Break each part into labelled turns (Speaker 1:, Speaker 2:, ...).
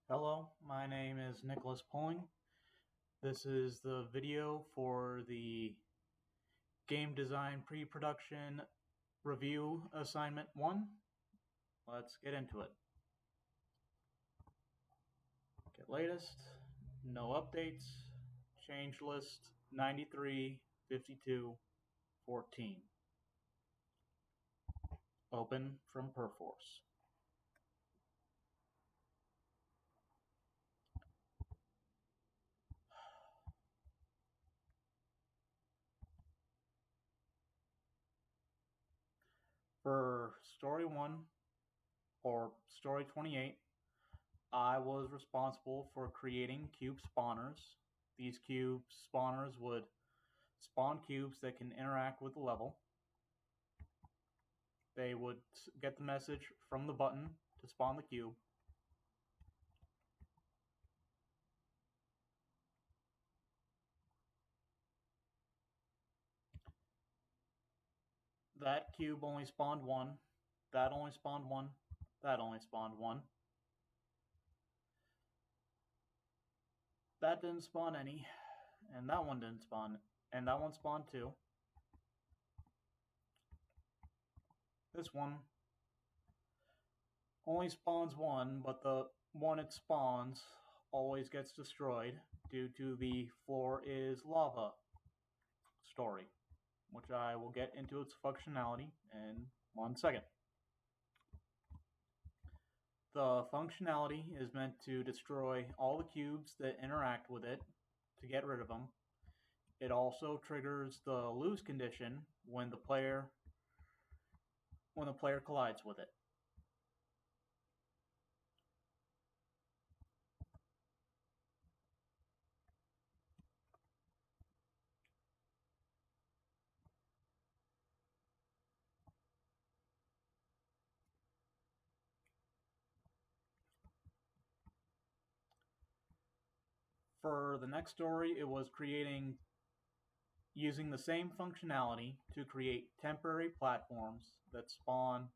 Speaker 1: Hello, my name is Nicholas Pulling. This is the video for the Game Design Pre-Production Review Assignment 1. Let's get into it. Get latest, no updates, change list 93, 52, 14. Open from Perforce. For Story 1, or Story 28, I was responsible for creating cube spawners. These cube spawners would spawn cubes that can interact with the level. They would get the message from the button to spawn the cube. That cube only spawned one. That only spawned one. That only spawned one. That didn't spawn any. And that one didn't spawn. And that one spawned two. This one only spawns one, but the one it spawns always gets destroyed due to the floor is lava story, which I will get into its functionality in 1 second. The functionality is meant to destroy all the cubes that interact with it to get rid of them. It also triggers the lose condition when the player collides with it. For the next story, it was using the same functionality to create temporary platforms that spawn.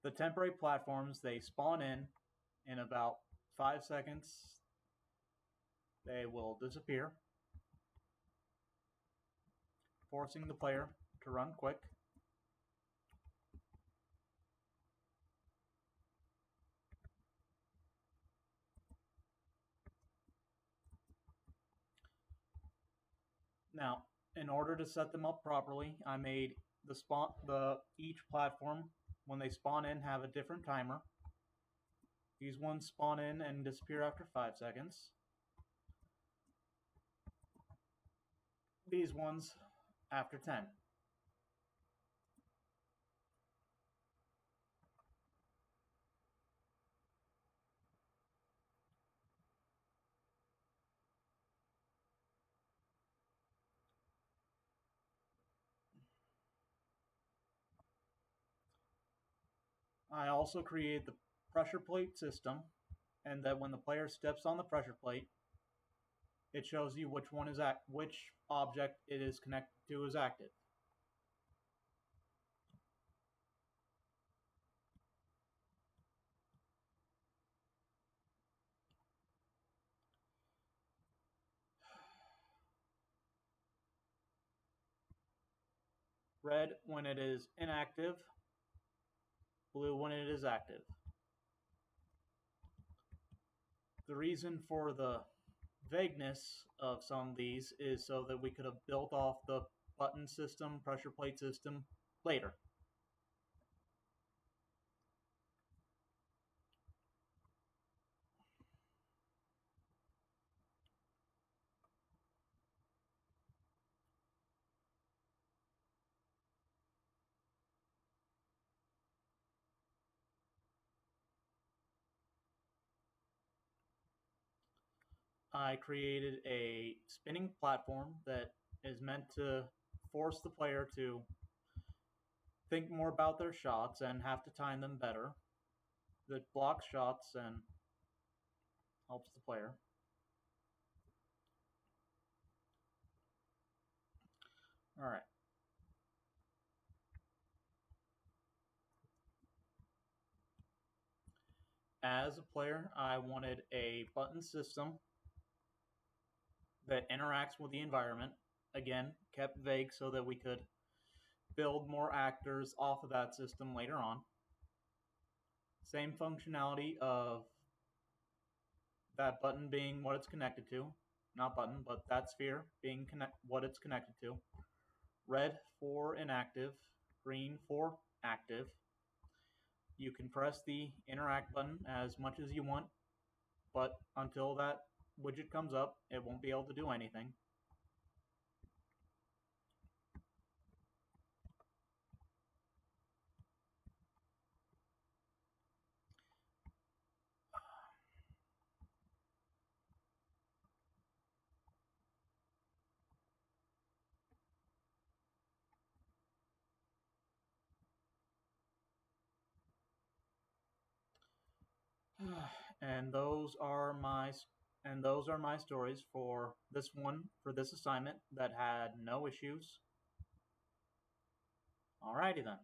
Speaker 1: The temporary platforms, they spawn in about 5 seconds. They will disappear, forcing the player to run quick. Now, in order to set them up properly, I made each platform, when they spawn in, have a different timer. These ones spawn in and disappear after 5 seconds. These ones after 10. I also created the pressure plate system, and that when the player steps on the pressure plate, it shows you which object it is connected to is active. Red when it is inactive, blue when it is active. The reason for the vagueness of some of these is so that we could have built off the button system, pressure plate system later. I created a spinning platform that is meant to force the player to think more about their shots and have to time them better. That blocks shots and helps the player. Alright. As a player, I wanted a button system that interacts with the environment. Again, kept vague so that we could build more actors off of that system later on. Same functionality of that button being what it's connected to. Not button, but that sphere being what it's connected to. Red for inactive, green for active. You can press the interact button as much as you want, but until that widget comes up, it won't be able to do anything. and those are my and those are my stories for this assignment that had no issues. Alrighty then.